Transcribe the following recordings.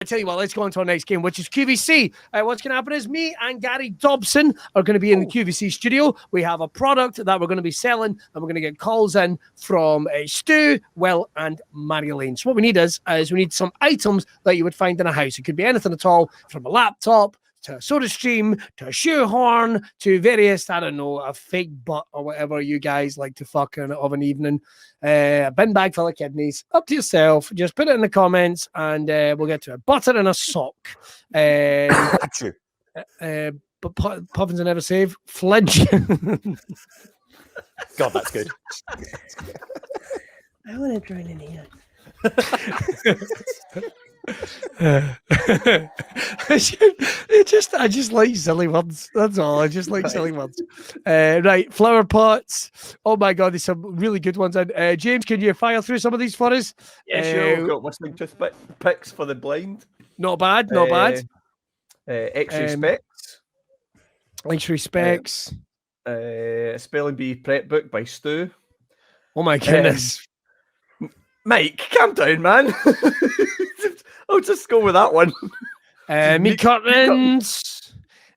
I tell you what, let's go on to our next game, which is QVC. What's going to happen is me and Gary Dobson are going to be in the QVC studio. We have a product that we're going to be selling, and we're going to get calls in from Stu, Will, and Marilyn. So what we need is we need some items that you would find in a house. It could be anything at all, from a laptop to a soda stream, to a shoehorn, to various, I don't know, a fake butt or whatever you guys like to fuck of an evening. A bin bag full of kidneys. Up to yourself. Just put it in the comments and we'll get to it. Butter in a sock. True. But Puffins I never save. Flinch. God, that's good. I want to join in here. I just like silly words. That's all. I just like silly words. Right, flower pots. Oh my god, there's some really good ones. And James, can you fire through some of these for us? Yeah, sure. We've got whistling toothpicks for the blind. Not bad. Not bad. X-ray specs. X-ray specs. Spelling bee prep book by Stu. Oh my goodness. Mike, calm down, man. I'll just go with that one. Meat curtains.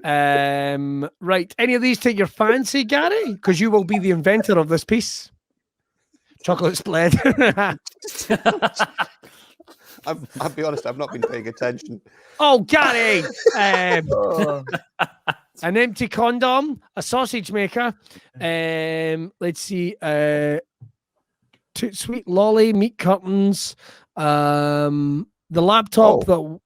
Right. Any of these take your fancy, Gary? Because you will be the inventor of this piece. Chocolate spread. I'll be honest, I've not been paying attention. Oh, Gary. An empty condom, a sausage maker. Let's see. Sweet lolly, meat curtains. The laptop that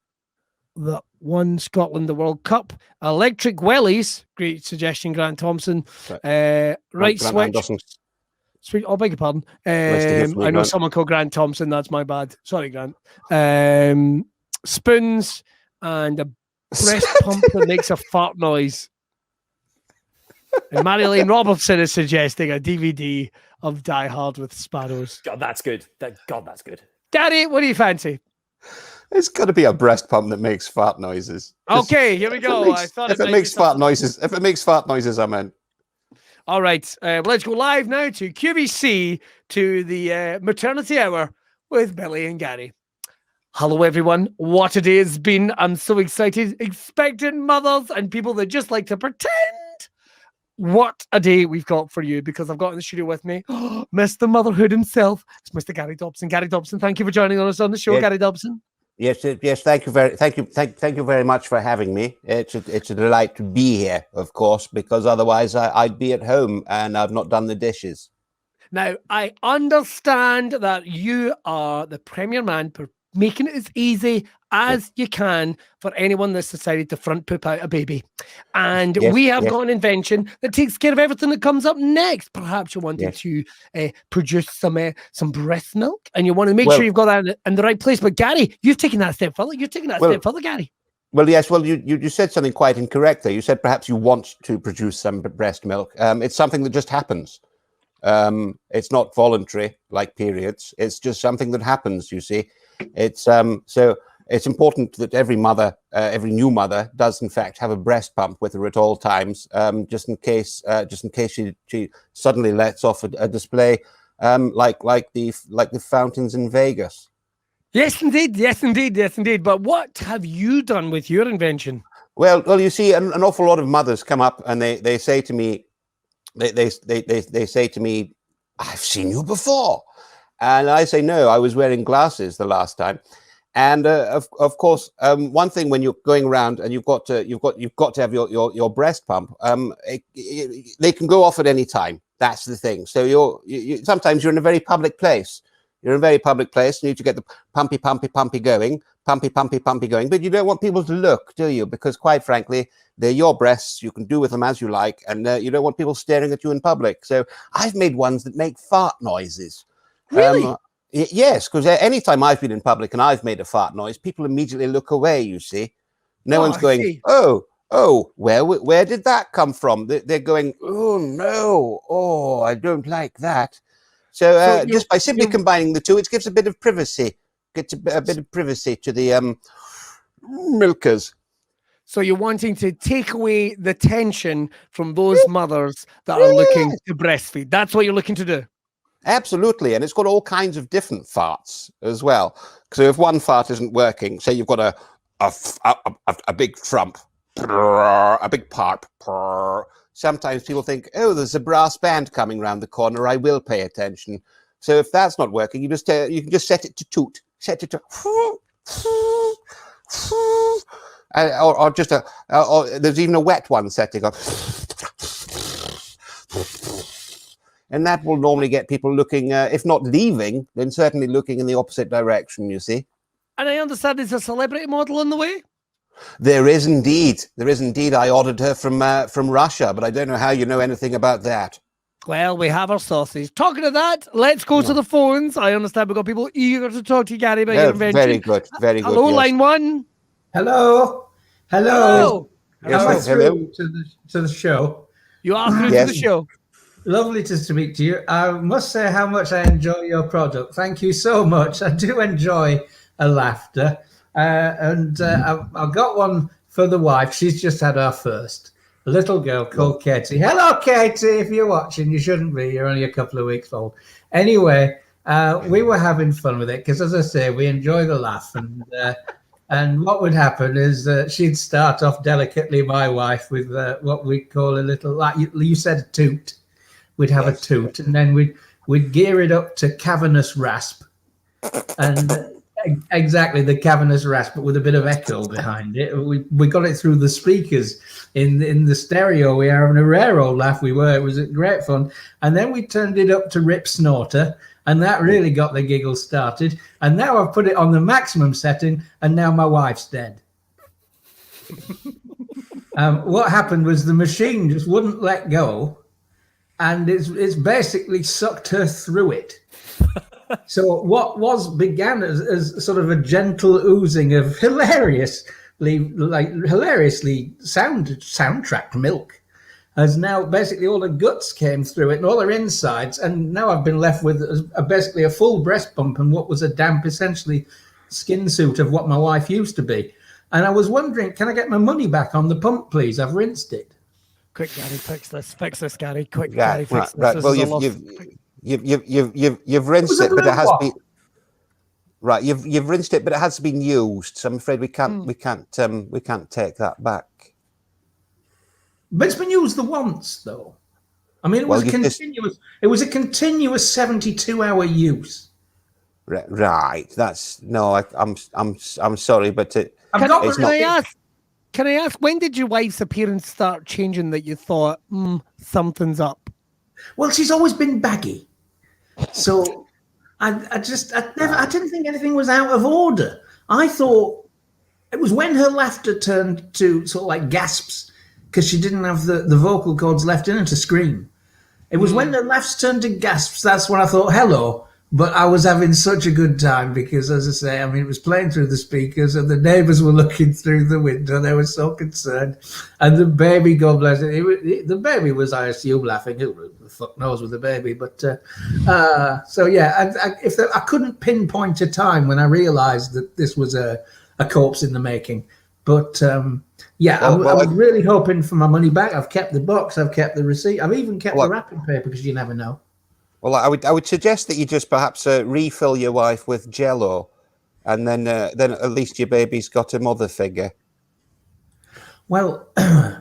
won Scotland the World Cup, electric wellies, great suggestion, Grant Thompson. Right switch. Sweet, oh, beg your pardon. I know someone called Grant Thompson. That's my bad. Sorry, Grant. Spoons and a breast pump that makes a fart noise. And Marilyn Robertson is suggesting a DVD of Die Hard with sparrows. God, that's good. God, that's good. Gary, what do you fancy? It's got to be a breast pump that makes fart noises. Okay, here we go. If it makes fart noises, I'm in. All right, let's go live now to QVC, to the maternity hour with Billy and Gary. Hello, everyone. What a day it's been. I'm so excited. Expectant mothers and people that just like to pretend. What a day we've got for you, because I've got in the studio with me Mr. Motherhood himself. It's Mr. Gary Dobson. Gary Dobson, thank you for joining us on the show, Gary Dobson. Yes. Thank you very much for having me. It's a delight to be here, of course, because otherwise I'd be at home and I've not done the dishes. Now, I understand that you are the premier man for making it as easy as you can for anyone that's decided to front poop out a baby. And we have got an invention that takes care of everything that comes up next. Perhaps you wanted to produce some breast milk, and you want to make sure you've got that in the right place. But Gary, you've taken that step further. You're taking that step further, Gary. Well, yes. Well, you said something quite incorrect there. You said perhaps you want to produce some breast milk. It's something that just happens. It's not voluntary like periods. It's just something that happens, you see. It's so it's important that every mother, every new mother, does in fact have a breast pump with her at all times, just in case she suddenly lets off a display, like the fountains in Vegas. Yes, indeed. But what have you done with your invention? Well, you see, an awful lot of mothers come up and they say to me, they say to me, "I've seen you before." And I say, no, I was wearing glasses the last time. And of course, one thing when you're going around and you've got to have your breast pump, they can go off at any time. That's the thing. So sometimes you're in a very public place. You're in a very public place. You need to get the pumpy going, pumpy going. But you don't want people to look, do you? Because quite frankly, they're your breasts. You can do with them as you like, and you don't want people staring at you in public. So I've made ones that make fart noises. Really? Yes, because anytime I've been in public and I've made a fart noise, people immediately look away, you see. No one's going, oh, where did that come from? They're going, oh, no, oh, I don't like that. So just by simply combining the two, it gives a bit of privacy. Gets a bit of privacy to the milkers. So you're wanting to take away the tension from those mothers that are looking to breastfeed. That's what you're looking to do. Absolutely, and it's got all kinds of different farts as well. So if one fart isn't working, say you've got a big frump, a big parp. Sometimes people think, oh, there's a brass band coming round the corner. I will pay attention. So if that's not working, you can just set it to toot, set it to, or just or there's even a wet one setting up. And that will normally get people looking, if not leaving, then certainly looking in the opposite direction, you see. And I understand there's a celebrity model on the way. There is indeed. There is indeed. I ordered her from Russia, but I don't know how you know anything about that. Well, we have our sausage. Talking of that, let's go to the phones. I understand we've got people eager to talk to you, Gary, about your invention. Very good. Very good. Hello, yes. line one. Hello. Hello. Yes, Am I hello. through to the show? You are through to Yes. the show. Lovely to speak to you. I must say how much I enjoy your product. Thank you so much. I do enjoy a laughter. I've got one for the wife. She's just had her first. A little girl called Katie. Hello, Katie. If you're watching, you shouldn't be. You're only a couple of weeks old. Anyway, we were having fun with it because, as I say, we enjoy the laugh. And what would happen is she'd start off delicately, my wife, with what we call a little, like you said, a toot. We'd have a toot, and then we'd gear it up to cavernous rasp, and exactly the cavernous rasp, but with a bit of echo behind it. We got it through the speakers in the stereo. We were having a rare old laugh. It was great fun, and then we turned it up to Rip Snorter, and that really got the giggles started. And now I've put it on the maximum setting, and now my wife's dead. What happened was the machine just wouldn't let go. And it's basically sucked her through it. So what began as sort of a gentle oozing of hilariously soundtrack milk has now basically all the guts came through it and all her insides, and now I've been left with basically a full breast pump and what was a damp, essentially skin suit of what my wife used to be. And I was wondering, can I get my money back on the pump, please? I've rinsed it. Quick, Gary, fix this, Gary. Quick, Right, Gary, fix this. right. This Well, is a lot. you've rinsed it, but it has been right. You've rinsed it, but it has been used. So I'm afraid we can't take that back. But it's been used the once, though. I mean, it was continuous. It was a continuous 72-hour use. Right. That's no. I'm sorry, but Can I ask, when did your wife's appearance start changing that you thought, something's up? Well, she's always been baggy. So I didn't think anything was out of order. I thought it was when her laughter turned to sort of like gasps because she didn't have the vocal cords left in her to scream. It was when her laughs turned to gasps, that's when I thought, hello. But I was having such a good time because, as I say, I mean, it was playing through the speakers and the neighbours were looking through the window. They were so concerned. And the baby, God bless it, the baby was, I assume, laughing. Who the fuck knows with the baby? But so, yeah, I couldn't pinpoint a time when I realised that this was a corpse in the making. But, yeah, I was really hoping for my money back. I've kept the box. I've kept the receipt. I've even kept the wrapping paper because you never know. Well, I would suggest that you just perhaps refill your wife with Jell-O, and then at least your baby's got a mother figure. Well,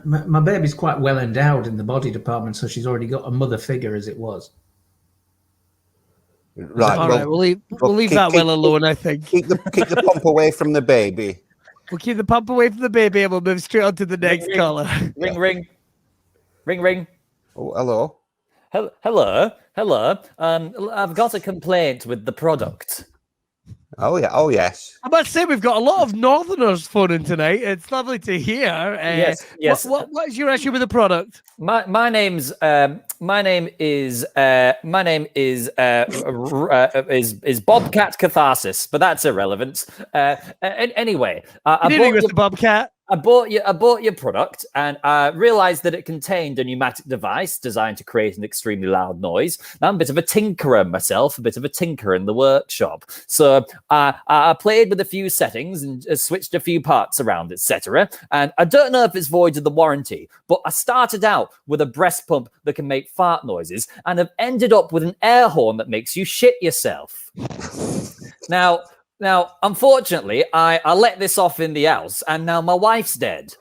my baby's quite well endowed in the body department, so she's already got a mother figure as it was. Right. All right, we'll leave that well alone, I think. Keep the pump away from the baby. We'll keep the pump away from the baby and we'll move straight on to the next caller. Ring, ring. Ring, ring. Oh, hello. Hello. I've got a complaint with the product. Oh yeah. Oh yes. I must say we've got a lot of Northerners phoning tonight. It's lovely to hear. Yes. What is your issue with the product? My name is Bobcat Catharsis, but that's irrelevant. Anyway, Good evening, Mr. Bobcat. I bought your product and I realized that it contained a pneumatic device designed to create an extremely loud noise. Now, I'm a bit of a tinkerer myself, a bit of a tinker in the workshop. So I played with a few settings and switched a few parts around, etc. And I don't know if it's voided the warranty, but I started out with a breast pump that can make fart noises and have ended up with an air horn that makes you shit yourself. Now, unfortunately, I let this off in the house, and now my wife's dead.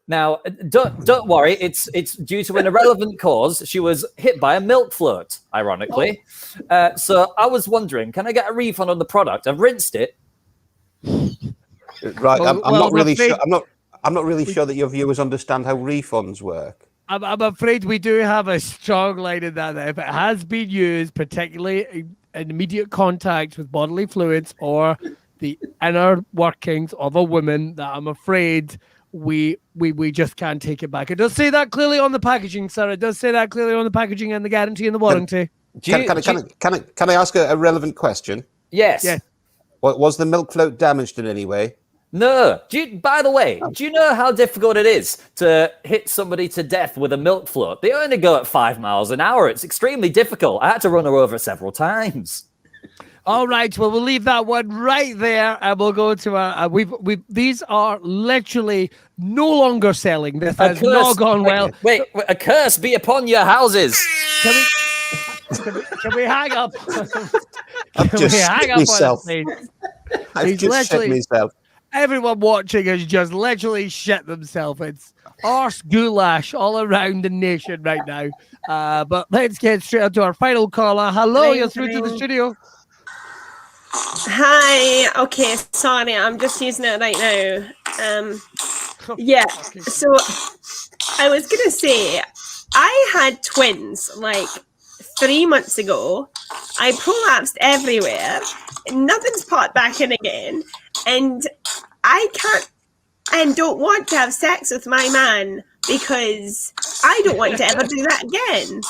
Now, don't worry, it's due to an irrelevant cause. She was hit by a milk float, ironically. So I was wondering, can I get a refund on the product? I've rinsed it. Right, I'm not really sure. I'm not really sure that your viewers understand how refunds work. I'm afraid we do have a strong line in that if it has been used, particularly in immediate contact with bodily fluids or the inner workings of a woman, that I'm afraid we just can't take it back. It does say that clearly on the packaging, sir. It does say that clearly on the packaging and the guarantee and the warranty. Can I ask a relevant question? Yes. Yes. Was the milk float damaged in any way? No. By the way, do you know how difficult it is to hit somebody to death with a milk float? They only go at 5 miles an hour. It's extremely difficult. I had to run her over several times. All right, well, we'll leave that one right there, and we'll go to our. These are literally no longer selling. This has not gone well. Wait, a curse be upon your houses. Can we hang up? I've just shit myself. I've just shit myself. Everyone watching has just literally shit themselves. It's arse goulash all around the nation right now. But let's get straight on to our final caller. Hello, you're through to the studio. Hi. Okay, sorry, I'm just using it right now. Yeah. So I was gonna say I had twins like 3 months ago. I prolapsed everywhere. Nothing's popped back in again, and I can't and don't want to have sex with my man because I don't want to ever do that again.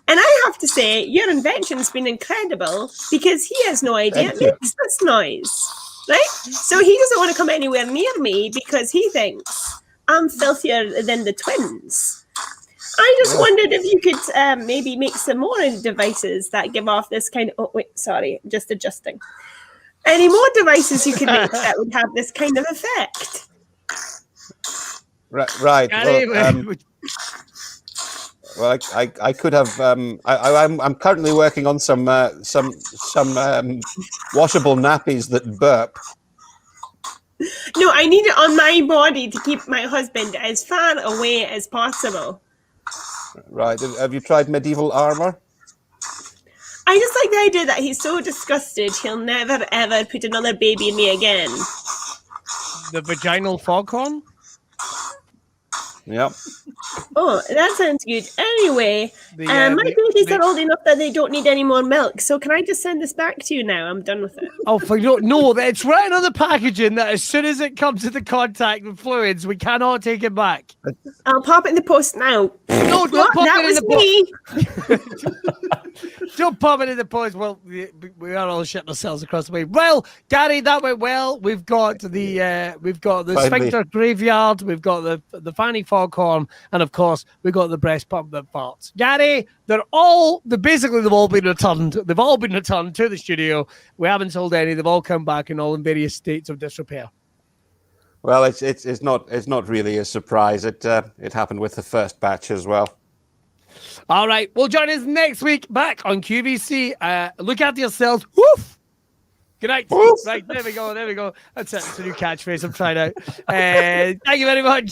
And I have to say, your invention's been incredible because he has no idea it makes this noise, right? So he doesn't want to come anywhere near me because he thinks I'm filthier than the twins. I just wondered if you could maybe make some more devices that give off this kind of... Oh, wait, sorry, just adjusting. Any more devices you could make that would have this kind of effect? Right. Well, I could have. I'm currently working on some washable nappies that burp. No, I need it on my body to keep my husband as far away as possible. Right. Have you tried medieval armor? I just like the idea that he's so disgusted he'll never ever put another baby in me again. The vaginal foghorn? Yep. Oh, that sounds good. Anyway, my babies are old enough that they don't need any more milk. So can I just send this back to you now? I'm done with it. Oh, no, it's right on the packaging that as soon as it comes into contact with fluids, we cannot take it back. I'll pop it in the post now. No, don't pop that it in was me. Don't pop it in the post. Well, we are all shitting ourselves across the way. Well, Gary, that went well. We've got the sphincter graveyard. We've got the fanny foghorn, and of course, we've got the breast pump that farts. Gary, they've all been returned. They've all been returned to the studio. We haven't sold any. They've all come back and all in various states of disrepair. Well, it's not really a surprise. It happened with the first batch as well. All right. Well, join us next week back on QVC. Look after yourselves. Woof. Good night. Woof. Right. There we go. That's it. It's a new catchphrase I'm trying out. Thank you very much.